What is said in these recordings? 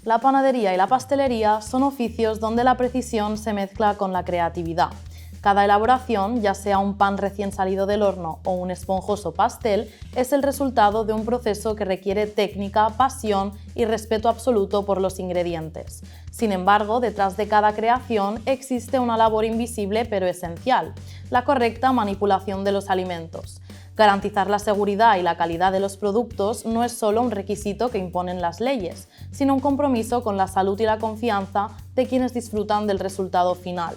La panadería y la pastelería son oficios donde la precisión se mezcla con la creatividad. Cada elaboración, ya sea un pan recién salido del horno o un esponjoso pastel, es el resultado de un proceso que requiere técnica, pasión y respeto absoluto por los ingredientes. Sin embargo, detrás de cada creación existe una labor invisible pero esencial: la correcta manipulación de los alimentos. Garantizar la seguridad y la calidad de los productos no es solo un requisito que imponen las leyes, sino un compromiso con la salud y la confianza de quienes disfrutan del resultado final.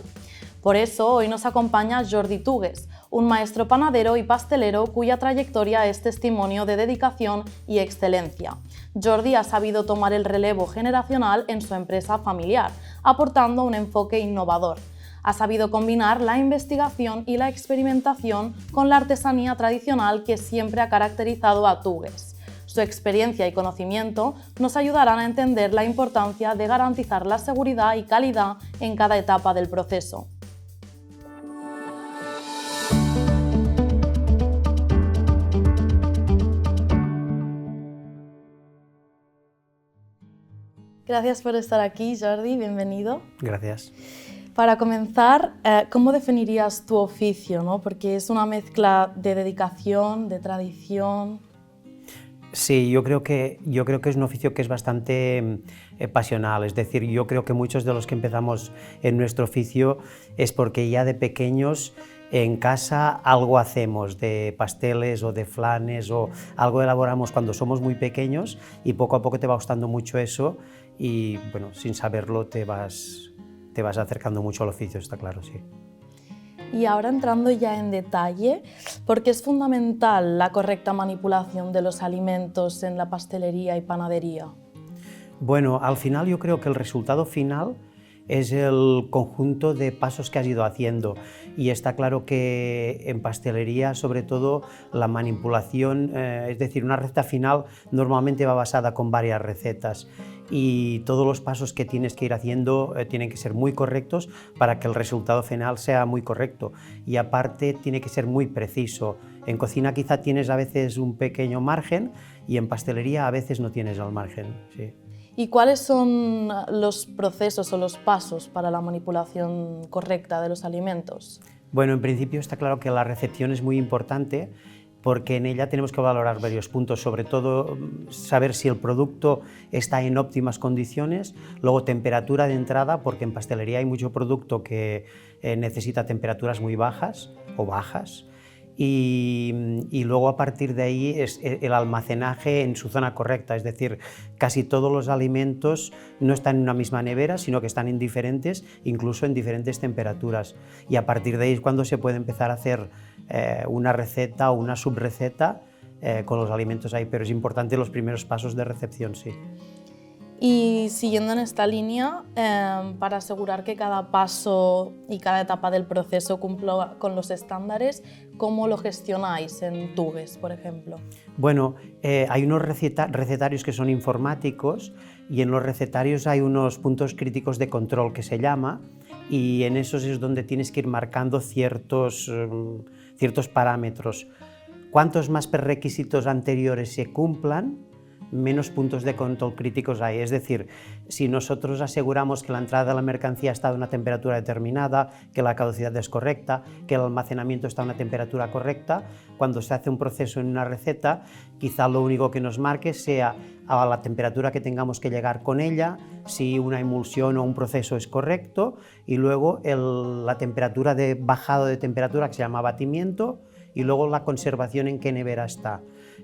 Por eso, hoy nos acompaña Jordi Tugues, un maestro panadero y pastelero cuya trayectoria es testimonio de dedicación y excelencia. Jordi ha sabido tomar el relevo generacional en su empresa familiar, aportando un enfoque innovador. Ha sabido combinar la investigación y la experimentación con la artesanía tradicional que siempre ha caracterizado a Tugues. Su experiencia y conocimiento nos ayudarán a entender la importancia de garantizar la seguridad y calidad en cada etapa del proceso. Gracias por estar aquí, Jordi, bienvenido. Gracias. Para comenzar, ¿cómo definirías tu oficio, ¿no? Porque es una mezcla de dedicación, de tradición. Sí, yo creo que es un oficio que es bastante pasional, es decir, yo creo que muchos de los que empezamos en nuestro oficio es porque ya de pequeños en casa algo hacemos de pasteles o de flanes o algo elaboramos cuando somos muy pequeños y poco a poco te va gustando mucho eso y bueno, sin saberlo te vas acercando mucho al oficio, está claro, sí. Y ahora entrando ya en detalle, ¿por qué es fundamental la correcta manipulación de los alimentos en la pastelería y panadería? Bueno, al final yo creo que el resultado final es el conjunto de pasos que has ido haciendo y está claro que en pastelería sobre todo la manipulación, es decir, una receta final normalmente va basada con varias recetas y todos los pasos que tienes que ir haciendo tienen que ser muy correctos para que el resultado final sea muy correcto y aparte tiene que ser muy preciso. En cocina quizá tienes a veces un pequeño margen y en pastelería a veces no tienes el margen. Sí. ¿Y cuáles son los procesos o los pasos para la manipulación correcta de los alimentos? Bueno, en principio está claro que la recepción es muy importante porque en ella tenemos que valorar varios puntos, sobre todo saber si el producto está en óptimas condiciones, luego temperatura de entrada, porque en pastelería hay mucho producto que necesita temperaturas muy bajas o bajas, y luego a partir de ahí es el almacenaje en su zona correcta, es decir, casi todos los alimentos no están en una misma nevera, sino que están en diferentes, incluso en diferentes temperaturas, y a partir de ahí es cuando se puede empezar a hacer una receta o una subreceta con los alimentos ahí, pero es importante los primeros pasos de recepción, sí. Y siguiendo en esta línea, para asegurar que cada paso y cada etapa del proceso cumpla con los estándares, ¿cómo lo gestionáis en Tugues, por ejemplo? Bueno, hay unos recetarios que son informáticos y en los recetarios hay unos puntos críticos de control que se llama y en esos es donde tienes que ir marcando ciertos parámetros. Cuantos más requisitos anteriores se cumplan, menos puntos de control críticos hay. Es decir, si nosotros aseguramos que la entrada de la mercancía está a una temperatura determinada, que la caducidad es correcta, que el almacenamiento está a una temperatura correcta, cuando se hace un proceso en una receta, quizá lo único que nos marque sea a la temperatura que tengamos que llegar con ella, si una emulsión o un proceso es correcto, y luego la temperatura de bajado de temperatura, que se llama abatimiento, y luego la conservación en qué nevera está.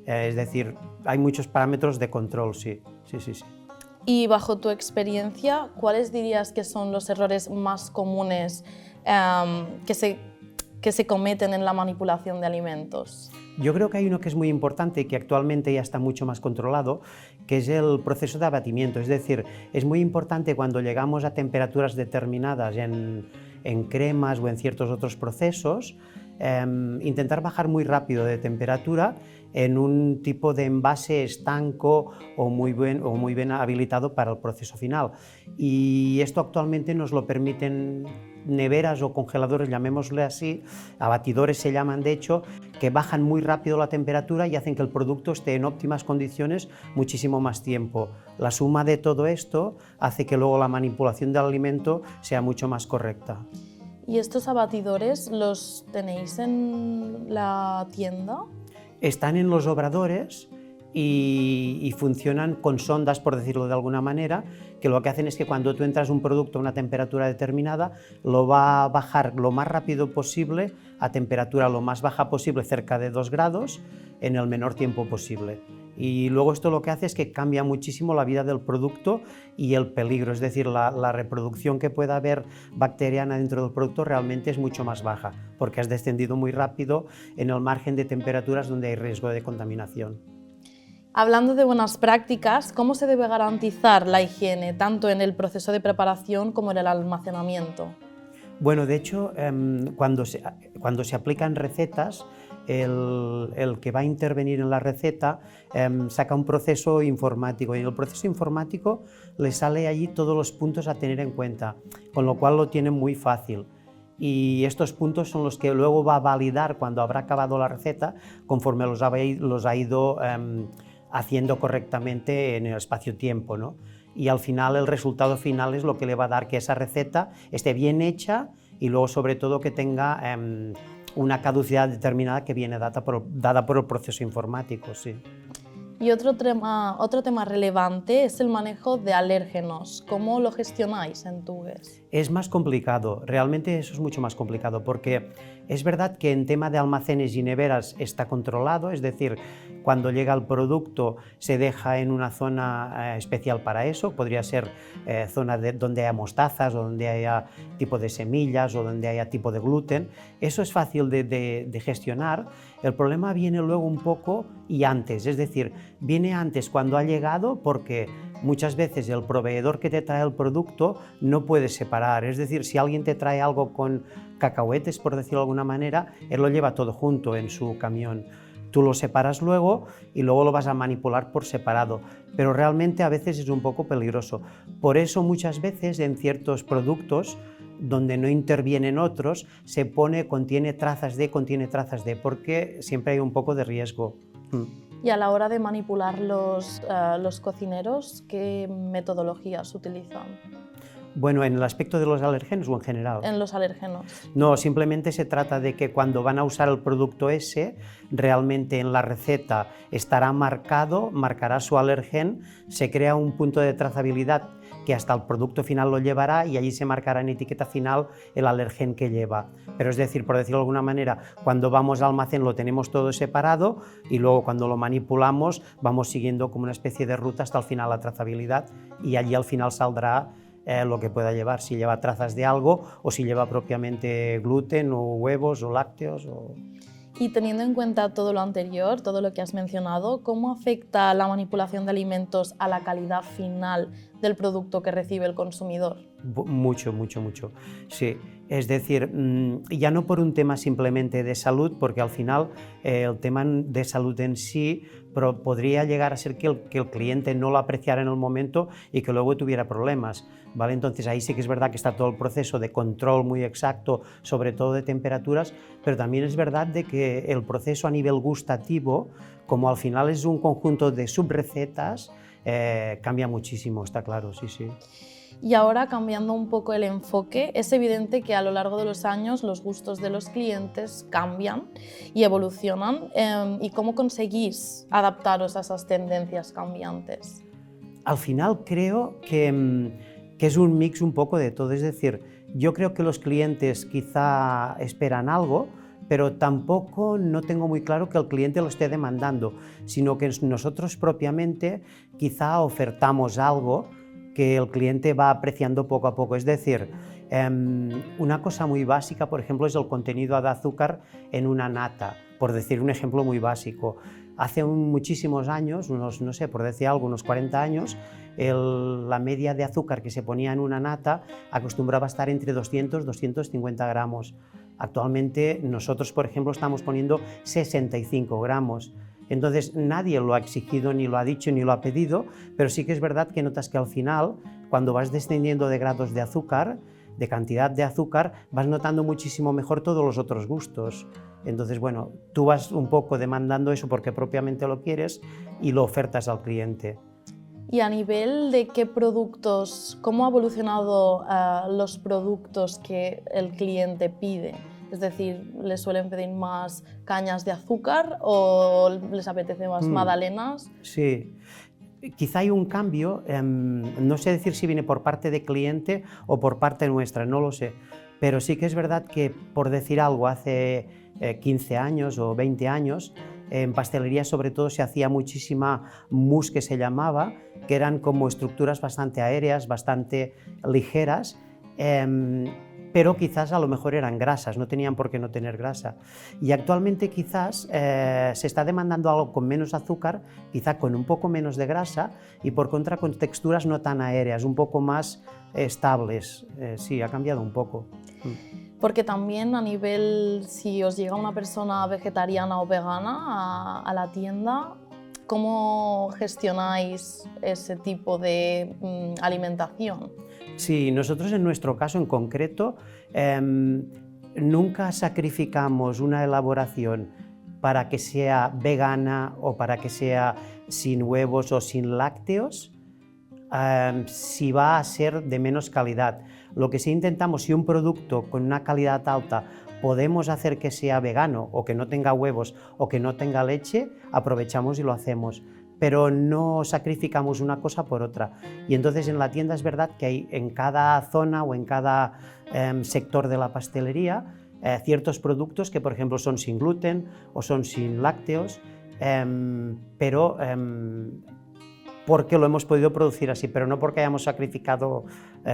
Es decir, hay muchos parámetros de control, sí. Y bajo tu experiencia, ¿cuáles dirías que son los errores más comunes que se cometen en la manipulación de alimentos? Yo creo que hay uno que es muy importante y que actualmente ya está mucho más controlado, que es el proceso de abatimiento. Es decir, es muy importante cuando llegamos a temperaturas determinadas en cremas o en ciertos otros procesos, intentar bajar muy rápido de temperatura en un tipo de envase estanco o muy bien habilitado para el proceso final. Y esto actualmente nos lo permiten neveras o congeladores, llamémosle así, abatidores se llaman de hecho, que bajan muy rápido la temperatura y hacen que el producto esté en óptimas condiciones muchísimo más tiempo. La suma de todo esto hace que luego la manipulación del alimento sea mucho más correcta. ¿Y estos abatidores los tenéis en la tienda? Están en los obradores y funcionan con sondas, por decirlo de alguna manera, que lo que hacen es que cuando tú entras un producto a una temperatura determinada, lo va a bajar lo más rápido posible a temperatura lo más baja posible, cerca de 2 grados, en el menor tiempo posible. Y luego esto lo que hace es que cambia muchísimo la vida del producto y el peligro, es decir, la reproducción que pueda haber bacteriana dentro del producto realmente es mucho más baja, porque has descendido muy rápido en el margen de temperaturas donde hay riesgo de contaminación. Hablando de buenas prácticas, ¿cómo se debe garantizar la higiene tanto en el proceso de preparación como en el almacenamiento? Bueno, de hecho, cuando se aplican recetas, el que va a intervenir en la receta saca un proceso informático y en el proceso informático le sale allí todos los puntos a tener en cuenta, con lo cual lo tiene muy fácil. Y estos puntos son los que luego va a validar cuando habrá acabado la receta, conforme los ha ido haciendo correctamente en el espacio-tiempo, ¿no? Y al final el resultado final es lo que le va a dar que esa receta esté bien hecha y luego sobre todo que tenga una caducidad determinada que viene dada por el proceso informático. Sí. Y otro tema relevante es el manejo de alérgenos. ¿Cómo lo gestionáis en Tugues? Es más complicado, realmente eso es mucho más complicado, porque es verdad que en tema de almacenes y neveras está controlado, es decir, cuando llega el producto se deja en una zona especial para eso, podría ser zona donde haya mostazas o donde haya tipo de semillas o donde haya tipo de gluten. Eso es fácil de gestionar. El problema viene luego un poco y antes, es decir, viene antes cuando ha llegado porque muchas veces el proveedor que te trae el producto no puede separar, es decir, si alguien te trae algo con cacahuetes, por decirlo de alguna manera, él lo lleva todo junto en su camión. Tú lo separas luego y luego lo vas a manipular por separado, pero realmente a veces es un poco peligroso. Por eso muchas veces en ciertos productos donde no intervienen otros se pone contiene trazas de, porque siempre hay un poco de riesgo. Y a la hora de manipular los cocineros, ¿qué metodologías utilizan? Bueno, ¿en el aspecto de los alérgenos o en general? En los alérgenos. No, simplemente se trata de que cuando van a usar el producto ese, realmente en la receta estará marcado, marcará su alergen, se crea un punto de trazabilidad que hasta el producto final lo llevará y allí se marcará en etiqueta final el alergen que lleva. Pero es decir, por decirlo de alguna manera, cuando vamos al almacén lo tenemos todo separado y luego cuando lo manipulamos vamos siguiendo como una especie de ruta hasta el final la trazabilidad y allí al final saldrá lo que pueda llevar, si lleva trazas de algo o si lleva propiamente gluten o huevos o lácteos. Y teniendo en cuenta todo lo anterior, todo lo que has mencionado, ¿cómo afecta la manipulación de alimentos a la calidad final del producto que recibe el consumidor? Mucho. Sí, es decir, ya no por un tema simplemente de salud, porque al final el tema de salud en sí podría llegar a ser que el cliente no lo apreciara en el momento y que luego tuviera problemas, ¿vale? Entonces ahí sí que es verdad que está todo el proceso de control muy exacto, sobre todo de temperaturas, pero también es verdad de que el proceso a nivel gustativo, como al final es un conjunto de subrecetas, cambia muchísimo, está claro, sí. Y ahora, cambiando un poco el enfoque, es evidente que a lo largo de los años los gustos de los clientes cambian y evolucionan. ¿Y cómo conseguís adaptaros a esas tendencias cambiantes? Al final creo que es un mix un poco de todo, es decir, yo creo que los clientes quizá esperan algo, pero tampoco no tengo muy claro que el cliente lo esté demandando, sino que nosotros propiamente quizá ofertamos algo que el cliente va apreciando poco a poco. Es decir, una cosa muy básica, por ejemplo, es el contenido de azúcar en una nata, por decir un ejemplo muy básico. Hace muchísimos años, no sé, por decir algo, unos 40 años, la media de azúcar que se ponía en una nata acostumbraba a estar entre 200 y 250 gramos. Actualmente nosotros, por ejemplo, estamos poniendo 65 gramos. Entonces nadie lo ha exigido, ni lo ha dicho, ni lo ha pedido, pero sí que es verdad que notas que al final, cuando vas descendiendo de grados de azúcar, de cantidad de azúcar, vas notando muchísimo mejor todos los otros gustos. Entonces, bueno, tú vas un poco demandando eso porque propiamente lo quieres y lo ofertas al cliente. Y a nivel de qué productos, ¿cómo ha evolucionado los productos que el cliente pide? Es decir, ¿les suelen pedir más cañas de azúcar o les apetece más magdalenas? Sí, quizá hay un cambio, no sé decir si viene por parte de cliente o por parte nuestra, no lo sé, pero sí que es verdad que, por decir algo, hace 15 años o 20 años, en pastelería sobre todo se hacía muchísima mousse, que se llamaba, que eran como estructuras bastante aéreas, bastante ligeras, pero quizás a lo mejor eran grasas, no tenían por qué no tener grasa. Y actualmente quizás se está demandando algo con menos azúcar, quizá con un poco menos de grasa y por contra con texturas no tan aéreas, un poco más estables. Sí, ha cambiado un poco. Porque también a nivel, si os llega una persona vegetariana o vegana a la tienda, ¿cómo gestionáis ese tipo de alimentación? Sí, nosotros en nuestro caso en concreto nunca sacrificamos una elaboración para que sea vegana o para que sea sin huevos o sin lácteos, si va a ser de menos calidad. Lo que sí intentamos, si un producto con una calidad alta podemos hacer que sea vegano o que no tenga huevos o que no tenga leche, aprovechamos y lo hacemos, pero no sacrificamos una cosa por otra. Y entonces en la tienda es verdad que hay en cada zona o en cada sector de la pastelería ciertos productos que, por ejemplo, son sin gluten o son sin lácteos, pero porque lo hemos podido producir así, pero no porque hayamos sacrificado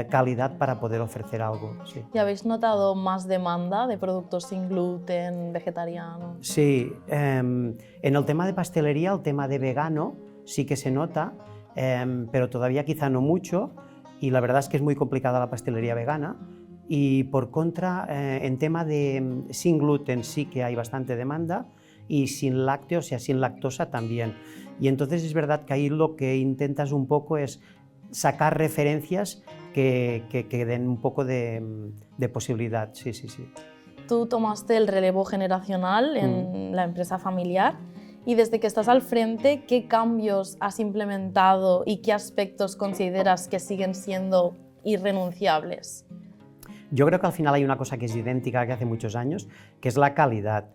calidad para poder ofrecer algo. Sí. ¿Y habéis notado más demanda de productos sin gluten, vegetarianos? Sí, en el tema de pastelería, el tema de vegano sí que se nota, pero todavía quizá no mucho, y la verdad es que es muy complicada la pastelería vegana. Y por contra, en tema de sin gluten sí que hay bastante demanda, y sin lácteos, o sea, sin lactosa también. Y entonces es verdad que ahí lo que intentas un poco es sacar referencias que den un poco de posibilidad. Sí, sí, sí. Tú tomaste el relevo generacional en la empresa familiar y desde que estás al frente, ¿qué cambios has implementado y qué aspectos consideras que siguen siendo irrenunciables? Yo creo que al final hay una cosa que es idéntica que hace muchos años, que es la calidad.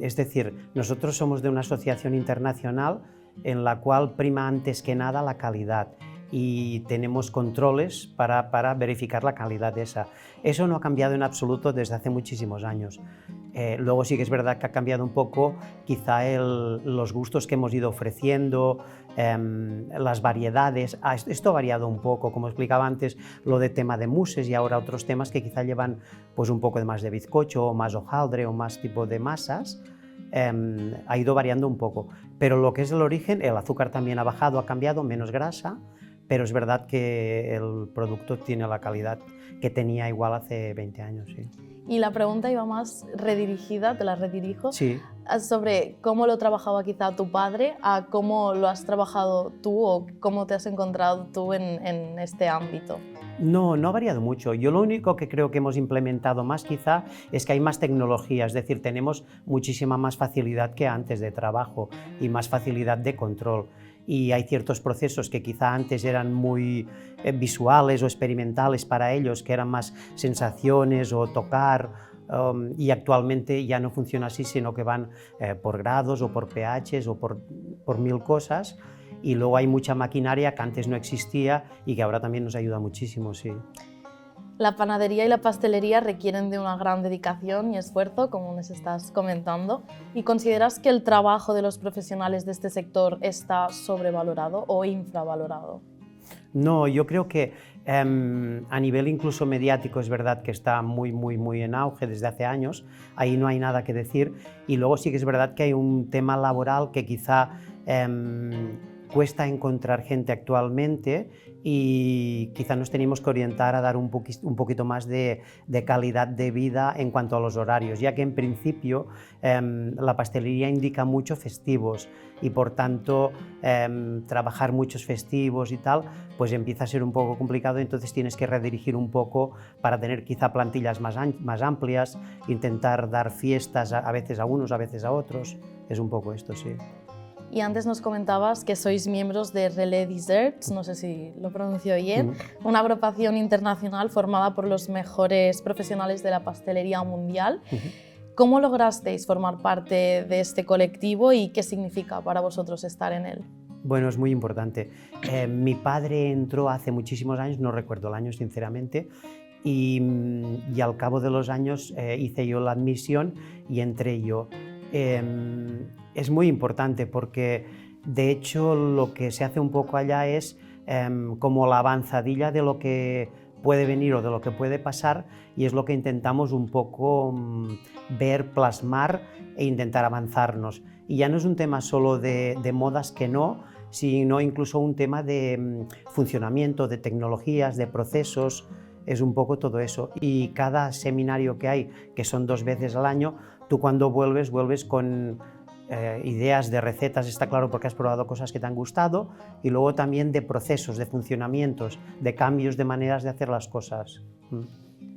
Es decir, nosotros somos de una asociación internacional en la cual prima antes que nada la calidad y tenemos controles para verificar la calidad de esa. Eso no ha cambiado en absoluto desde hace muchísimos años. Luego sí que es verdad que ha cambiado un poco quizá los gustos que hemos ido ofreciendo, las variedades. Esto ha variado un poco, como explicaba antes, lo de tema de mousses y ahora otros temas que quizá llevan pues, un poco más de bizcocho o más hojaldre o más tipo de masas. Ha ido variando un poco, pero lo que es el origen, el azúcar también ha bajado, ha cambiado, menos grasa, pero es verdad que el producto tiene la calidad que tenía igual hace 20 años. Sí. Y la pregunta iba más redirigida, te la redirijo, Sí. sobre cómo lo trabajaba quizá tu padre, a cómo lo has trabajado tú o cómo te has encontrado tú en este ámbito. No, no ha variado mucho. Yo lo único que creo que hemos implementado más quizá es que hay más tecnología, es decir, tenemos muchísima más facilidad que antes de trabajo y más facilidad de control. Y hay ciertos procesos que quizá antes eran muy visuales o experimentales para ellos, que eran más sensaciones o tocar, y actualmente ya no funciona así, sino que van por grados o por pHs o por mil cosas. Y luego hay mucha maquinaria que antes no existía y que ahora también nos ayuda muchísimo, sí. La panadería y la pastelería requieren de una gran dedicación y esfuerzo, como nos estás comentando. ¿Y consideras que el trabajo de los profesionales de este sector está sobrevalorado o infravalorado? No, yo creo que a nivel incluso mediático es verdad que está muy en auge desde hace años, ahí no hay nada que decir. Y luego sí que es verdad que hay un tema laboral que quizá cuesta encontrar gente actualmente y quizá nos tenemos que orientar a dar un poquito más de calidad de vida en cuanto a los horarios, ya que en principio la pastelería indica mucho festivos y por tanto trabajar muchos festivos y tal, pues empieza a ser un poco complicado, entonces tienes que redirigir un poco para tener quizá plantillas más amplias, intentar dar fiestas a veces a unos, a veces a otros, es un poco esto, sí. Y antes nos comentabas que sois miembros de Relais Desserts, no sé si lo pronuncio bien, una agrupación internacional formada por los mejores profesionales de la pastelería mundial. ¿Cómo lograsteis formar parte de este colectivo y qué significa para vosotros estar en él? Bueno, es muy importante. Mi padre entró hace muchísimos años, no recuerdo el año sinceramente, y al cabo de los años hice yo la admisión y entré yo. Es muy importante porque de hecho lo que se hace un poco allá es como la avanzadilla de lo que puede venir o de lo que puede pasar, y es lo que intentamos un poco ver, plasmar e intentar avanzarnos. Y ya no es un tema solo de modas que no, sino incluso un tema de funcionamiento, de tecnologías, de procesos, es un poco todo eso. Y cada seminario que hay, que son 2 veces al año, tú cuando vuelves con ideas de recetas, está claro, porque has probado cosas que te han gustado, y luego también de procesos, de funcionamientos, de cambios de maneras de hacer las cosas.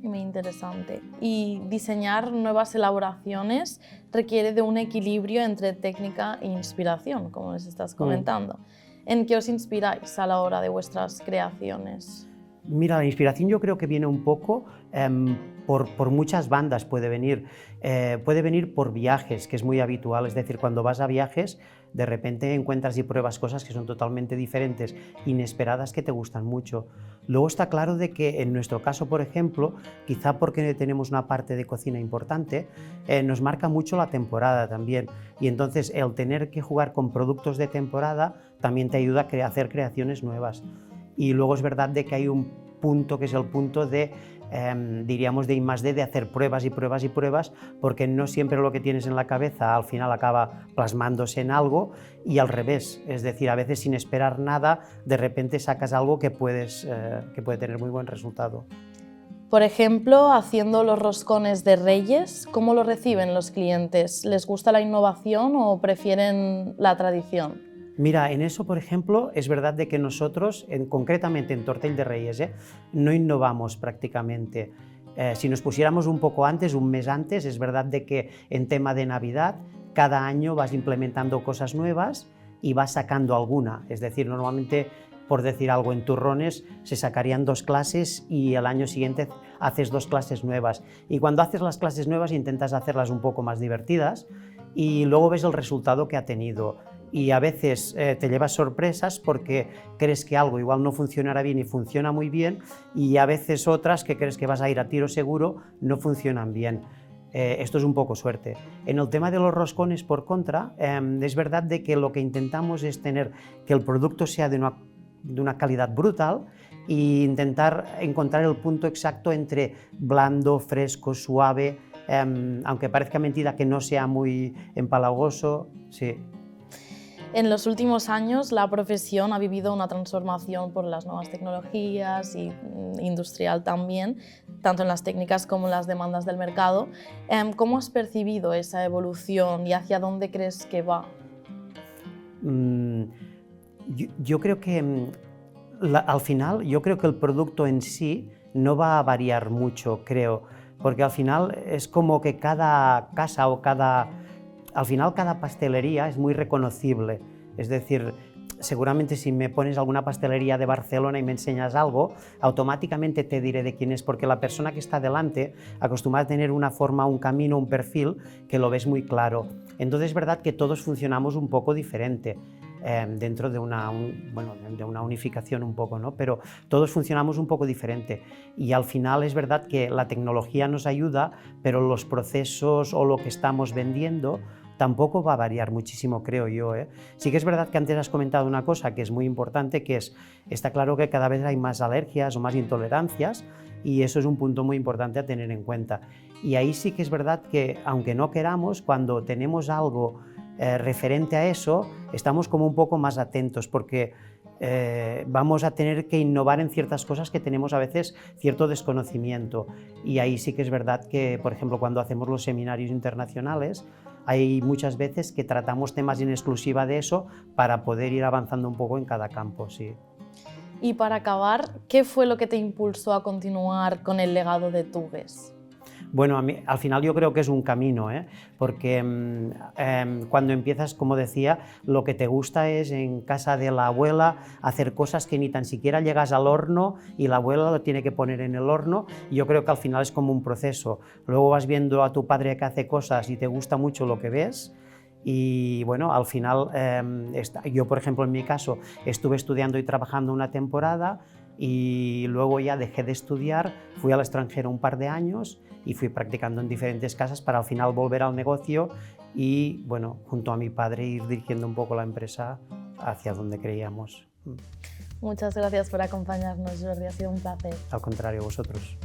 Muy interesante. Y diseñar nuevas elaboraciones requiere de un equilibrio entre técnica e inspiración, como les estás comentando. ¿En qué os inspiráis a la hora de vuestras creaciones? Mira, la inspiración yo creo que viene un poco por muchas bandas, puede venir por viajes, que es muy habitual, es decir, cuando vas a viajes de repente encuentras y pruebas cosas que son totalmente diferentes, inesperadas, que te gustan mucho. Luego está claro de que en nuestro caso, por ejemplo, quizá porque tenemos una parte de cocina importante, nos marca mucho la temporada también, y entonces el tener que jugar con productos de temporada también te ayuda a hacer creaciones nuevas. Y luego es verdad de que hay un punto que es el punto de, diríamos, de I+D, de hacer pruebas y pruebas y pruebas, porque no siempre lo que tienes en la cabeza al final acaba plasmándose en algo, y al revés, es decir, a veces sin esperar nada, de repente sacas algo que puede tener muy buen resultado. Por ejemplo, haciendo los roscones de Reyes, ¿cómo lo reciben los clientes? ¿Les gusta la innovación o prefieren la tradición? Mira, en eso, por ejemplo, es verdad de que nosotros, concretamente en Tortell de Reyes, no innovamos prácticamente. Si nos pusiéramos un poco antes, un mes antes, es verdad de que en tema de Navidad, cada año vas implementando cosas nuevas y vas sacando alguna. Es decir, normalmente, por decir algo, en turrones se sacarían 2 clases y el año siguiente haces 2 clases nuevas. Y cuando haces las clases nuevas intentas hacerlas un poco más divertidas y luego ves el resultado que ha tenido. Y a veces te llevas sorpresas porque crees que algo igual no funcionará bien y funciona muy bien, y a veces otras que crees que vas a ir a tiro seguro no funcionan bien. Esto es un poco suerte. En el tema de los roscones, por contra, es verdad de que lo que intentamos es tener que el producto sea de una calidad brutal e intentar encontrar el punto exacto entre blando, fresco, suave, aunque parezca mentira que no sea muy empalagoso, sí. En los últimos años la profesión ha vivido una transformación por las nuevas tecnologías y industrial también, tanto en las técnicas como en las demandas del mercado. ¿Cómo has percibido esa evolución y hacia dónde crees que va? Yo creo que al final, yo creo que el producto en sí no va a variar mucho, creo, porque al final es como que cada casa o al final cada pastelería es muy reconocible, es decir, seguramente si me pones alguna pastelería de Barcelona y me enseñas algo, automáticamente te diré de quién es, porque la persona que está delante acostumbra a tener una forma, un camino, un perfil que lo ves muy claro. Entonces es verdad que todos funcionamos un poco diferente, dentro de una unificación un poco, ¿no? Pero todos funcionamos un poco diferente, y al final es verdad que la tecnología nos ayuda, pero los procesos o lo que estamos vendiendo tampoco va a variar muchísimo, creo yo. Sí que es verdad que antes has comentado una cosa que es muy importante, que está claro que cada vez hay más alergias o más intolerancias, y eso es un punto muy importante a tener en cuenta. Y ahí sí que es verdad que, aunque no queramos, cuando tenemos algo referente a eso, estamos como un poco más atentos porque vamos a tener que innovar en ciertas cosas que tenemos a veces cierto desconocimiento. Y ahí sí que es verdad que, por ejemplo, cuando hacemos los seminarios internacionales, hay muchas veces que tratamos temas en exclusiva de eso para poder ir avanzando un poco en cada campo, sí. Y para acabar, ¿qué fue lo que te impulsó a continuar con el legado de Tugues? Bueno, al final yo creo que es un camino, porque cuando empiezas, como decía, lo que te gusta es en casa de la abuela hacer cosas que ni tan siquiera llegas al horno y la abuela lo tiene que poner en el horno, y yo creo que al final es como un proceso. Luego vas viendo a tu padre que hace cosas y te gusta mucho lo que ves. Y bueno, al final, yo por ejemplo en mi caso estuve estudiando y trabajando una temporada y luego ya dejé de estudiar, fui al extranjero un par de años y fui practicando en diferentes casas para al final volver al negocio y bueno, junto a mi padre ir dirigiendo un poco la empresa hacia donde creíamos. Muchas gracias por acompañarnos, Jordi, ha sido un placer. Al contrario, vosotros.